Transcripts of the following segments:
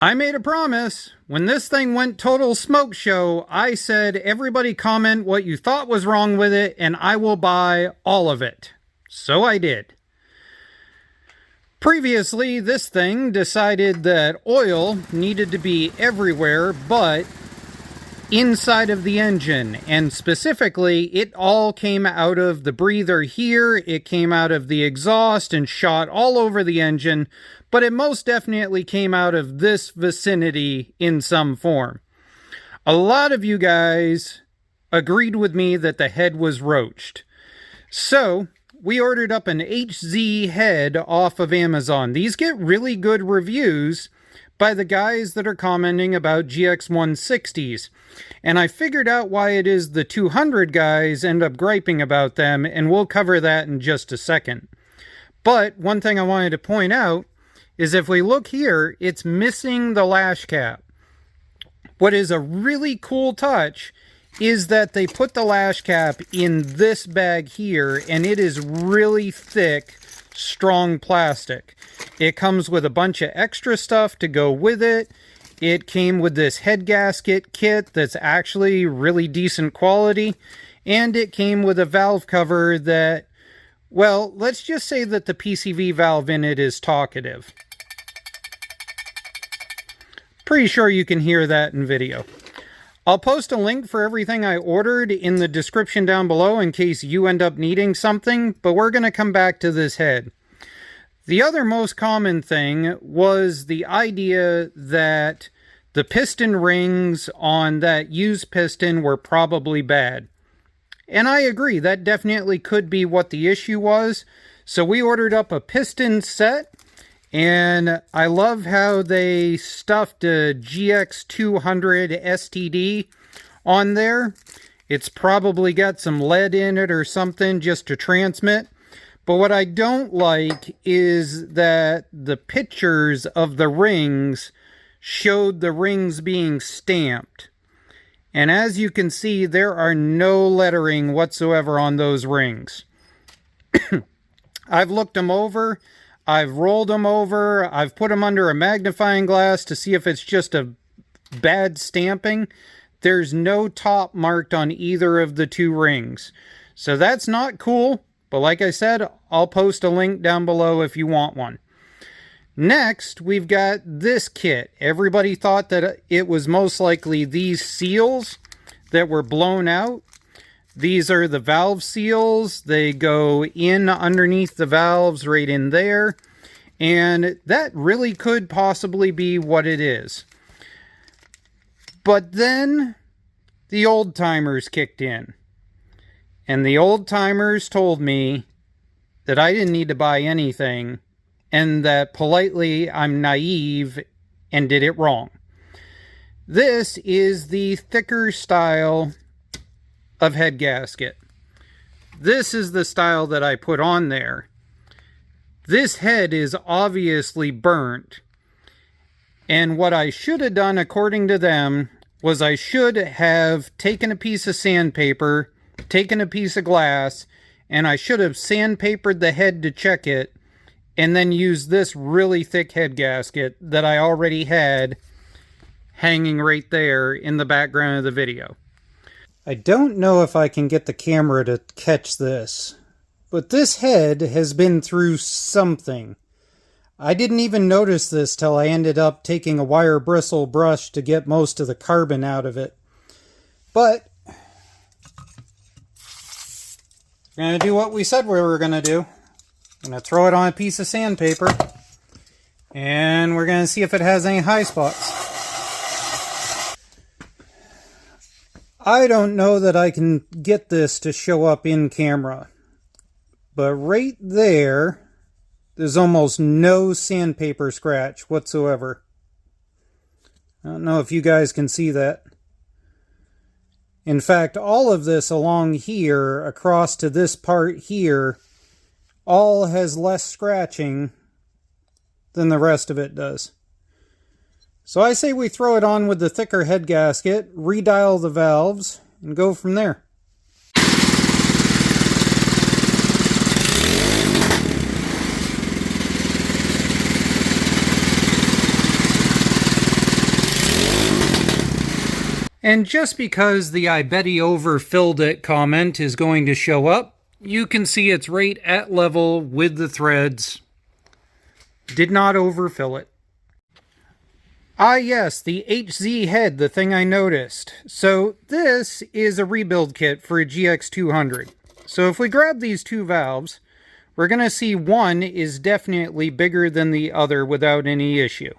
I made a promise. When this thing went total smoke show, I said, everybody comment what you thought was wrong with it, and I will buy all of it. So I did. Previously, this thing decided that oil needed to be everywhere but inside of the engine, and specifically, it all came out of the breather here, it came out of the exhaust and shot all over the engine, but it most definitely came out of this vicinity in some form. A lot of you guys agreed with me that the head was roached. So, we ordered up an HZ head off of Amazon. These get really good reviews by the guys that are commenting about GX160s. And I figured out why it is the 200 guys end up griping about them, and we'll cover that in just a second. But one thing I wanted to point out is if we look here, it's missing the lash cap. What is a really cool touch is that they put the lash cap in this bag here, and it is really thick, strong plastic. It comes with a bunch of extra stuff to go with it. It came with this head gasket kit that's actually really decent quality, and it came with a valve cover that, well, let's just say that the PCV valve in it is talkative. Pretty sure you can hear that in video. I'll post a link for everything I ordered in the description down below in case you end up needing something, but we're going to come back to this head. The other most common thing was the idea that the piston rings on that used piston were probably bad. And I agree, that definitely could be what the issue was. So we ordered up a piston set, and I love how they stuffed a GX200 STD on there. It's probably got some lead in it or something just to transmit. But what I don't like is that the pictures of the rings showed the rings being stamped. And as you can see, there are no lettering whatsoever on those rings. I've looked them over. I've rolled them over. I've put them under a magnifying glass to see if it's just a bad stamping. There's no top marked on either of the two rings. So that's not cool. But like I said, I'll post a link down below if you want one. Next, we've got this kit. Everybody thought that it was most likely these seals that were blown out. These are the valve seals. They go in underneath the valves right in there. And that really could possibly be what it is. But then the old timers kicked in. And the old timers told me that I didn't need to buy anything, and that politely I'm naive and did it wrong. This is the thicker style of head gasket. This is the style that I put on there. This head is obviously burnt. And what I should have done, according to them, was I should have taken a piece of sandpaper, taken a piece of glass, and I should have sandpapered the head to check it, and then used this really thick head gasket that I already had hanging right there in the background of the video. I don't know if I can get the camera to catch this, but this head has been through something. I didn't even notice this till I ended up taking a wire bristle brush to get most of the carbon out of it. But we're going to do what we said we were going to do. I'm going to throw it on a piece of sandpaper, and we're going to see if it has any high spots. I don't know that I can get this to show up in camera, but right there, there's almost no sandpaper scratch whatsoever. I don't know if you guys can see that. In fact, all of this along here, across to this part here, all has less scratching than the rest of it does. So I say we throw it on with the thicker head gasket, redial the valves, and go from there. And just because the "I bet he overfilled it" comment is going to show up, you can see it's right at level with the threads. Did not overfill it. Ah yes, the HZ head, the thing I noticed. So this is a rebuild kit for a GX200. So if we grab these two valves, we're going to see one is definitely bigger than the other without any issue.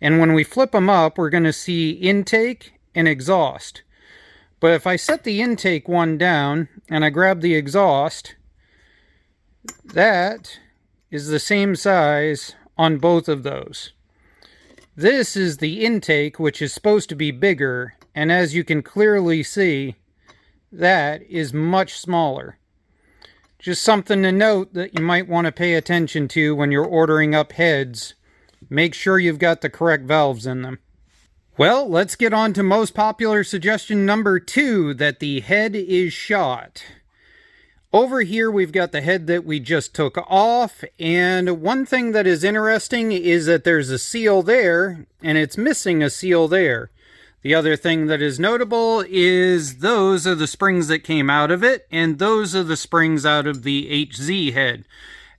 And when we flip them up, we're going to see intake and exhaust. But if I set the intake one down and I grab the exhaust, that is the same size on both of those. This is the intake, which is supposed to be bigger, and as you can clearly see, that is much smaller. Just something to note that you might want to pay attention to when you're ordering up heads. Make sure you've got the correct valves in them. Well, let's get on to most popular suggestion number 2, that the head is shot. Over here we've got the head that we just took off, and one thing that is interesting is that there's a seal there, and it's missing a seal there. The other thing that is notable is those are the springs that came out of it, and those are the springs out of the HZ head.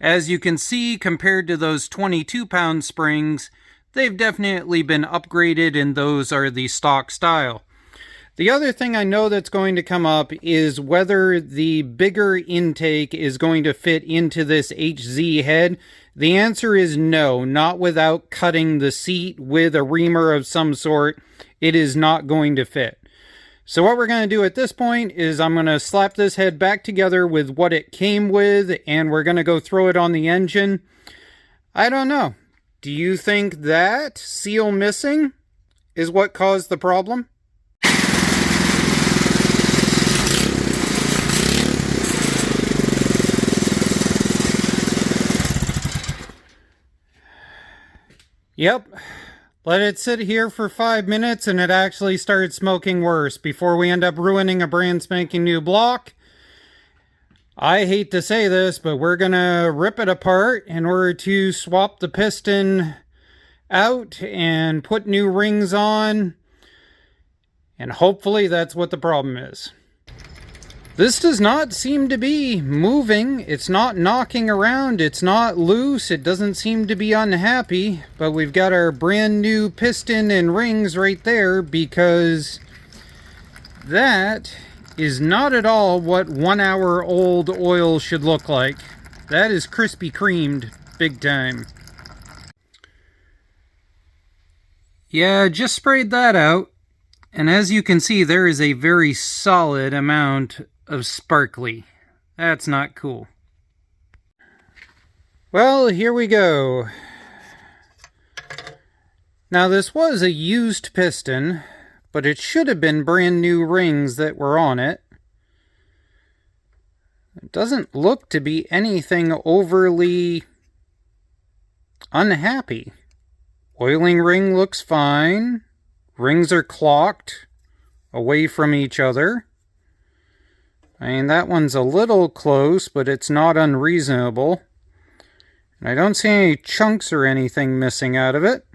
As you can see, compared to those 22-pound springs, they've definitely been upgraded, and those are the stock style. The other thing I know that's going to come up is whether the bigger intake is going to fit into this HZ head. The answer is no, not without cutting the seat with a reamer of some sort. It is not going to fit. So what we're going to do at this point is I'm going to slap this head back together with what it came with, and we're going to go throw it on the engine. I don't know. Do you think that seal missing is what caused the problem? Yep, let it sit here for 5 minutes and it actually started smoking worse before we end up ruining a brand spanking new block. I hate to say this, but we're gonna rip it apart in order to swap the piston out and put new rings on, and hopefully that's what the problem is. This does not seem to be moving. It's not knocking around. It's not loose. It doesn't seem to be unhappy. But we've got our brand new piston and rings right there, because that is not at all what 1 hour old oil should look like. That is Krispy Kremed big time. Yeah, just sprayed that out. And as you can see, there is a very solid amount of sparkly. That's not cool. Well, here we go. Now this was a used piston, but it should have been brand new rings that were on it. It doesn't look to be anything overly unhappy. Oiling ring looks fine. Rings are clocked away from each other. I mean, that one's a little close, but it's not unreasonable. And I don't see any chunks or anything missing out of it.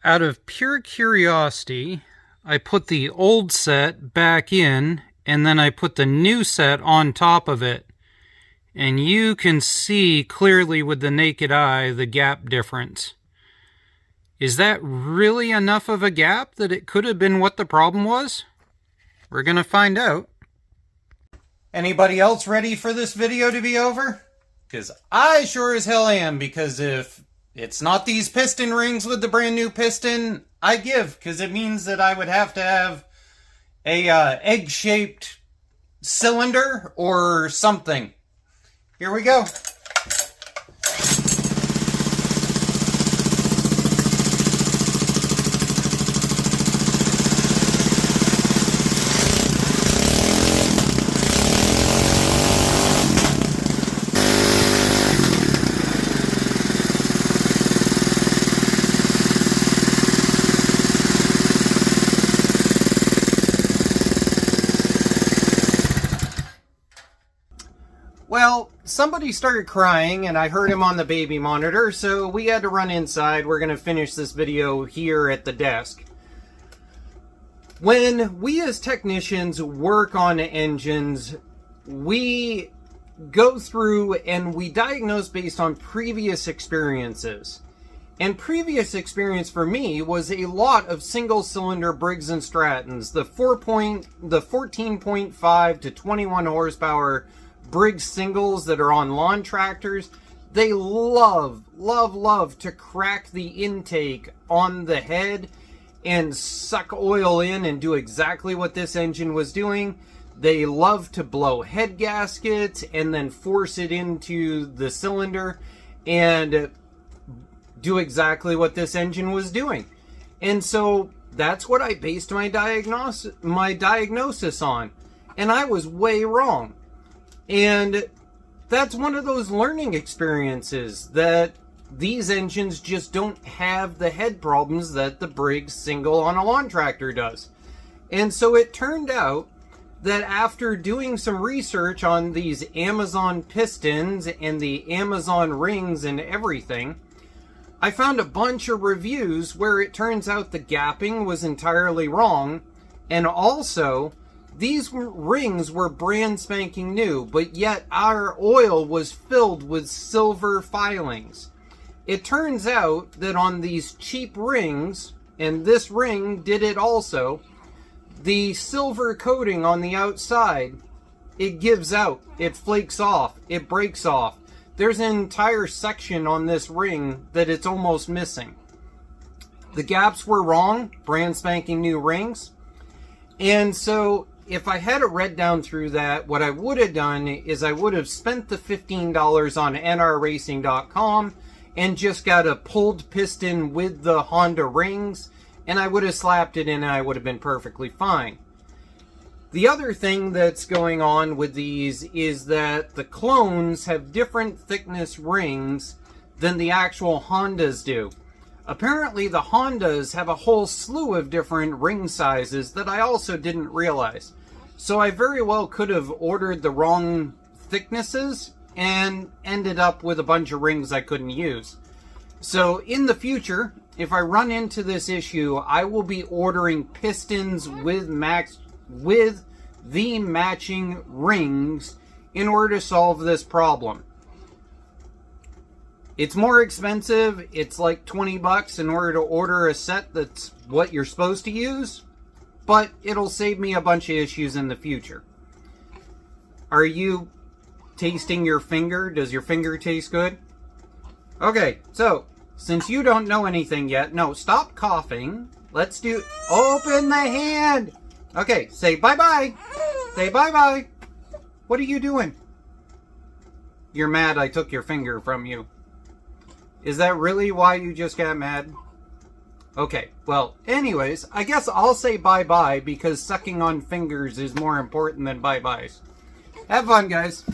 Out of pure curiosity, I put the old set back in, and then I put the new set on top of it. And you can see clearly with the naked eye the gap difference. Is that really enough of a gap that it could have been what the problem was? We're going to find out. Anybody else ready for this video to be over? Because I sure as hell am, because if it's not these piston rings with the brand new piston, I give, because it means that I would have to have a egg-shaped cylinder or something. Here we go. Well, somebody started crying and I heard him on the baby monitor, so we had to run inside. We're going to finish this video here at the desk. When we as technicians work on engines, we go through and we diagnose based on previous experiences. And previous experience for me was a lot of single-cylinder Briggs & Strattons, the 14.5 to 21 horsepower Briggs singles that are on lawn tractors. They love to crack the intake on the head and suck oil in and do exactly what this engine was doing. They love to blow head gaskets and then force it into the cylinder and do exactly what this engine was doing. And so that's what I based my diagnosis on. And I was way wrong. And that's one of those learning experiences that these engines just don't have the head problems that the Briggs single on a lawn tractor does. And so it turned out that after doing some research on these Amazon pistons and the Amazon rings and everything, I found a bunch of reviews where it turns out the gapping was entirely wrong, and also these rings were brand spanking new, but yet our oil was filled with silver filings. It turns out that on these cheap rings, and this ring did it also, the silver coating on the outside, it gives out, it flakes off, it breaks off. There's an entire section on this ring that it's almost missing. The gaps were wrong, brand spanking new rings. And so if I had it read down through that, what I would have done is I would have spent the $15 on nrracing.com and just got a pulled piston with the Honda rings, and I would have slapped it in and I would have been perfectly fine. The other thing that's going on with these is that the clones have different thickness rings than the actual Hondas do. Apparently the Hondas have a whole slew of different ring sizes that I also didn't realize. So I very well could have ordered the wrong thicknesses and ended up with a bunch of rings I couldn't use. So in the future, if I run into this issue, I will be ordering pistons with the matching rings in order to solve this problem. It's more expensive. It's like 20 bucks in order to order a set that's what you're supposed to use, but it'll save me a bunch of issues in the future. Are you tasting your finger? Does your finger taste good? Okay, so since you don't know anything yet, no, stop coughing. Let's do, open the hand. Okay, say bye-bye. Say bye-bye. What are you doing? You're mad I took your finger from you. Is that really why you just got mad? Okay, well, anyways, I guess I'll say bye-bye because sucking on fingers is more important than bye-byes. Have fun, guys.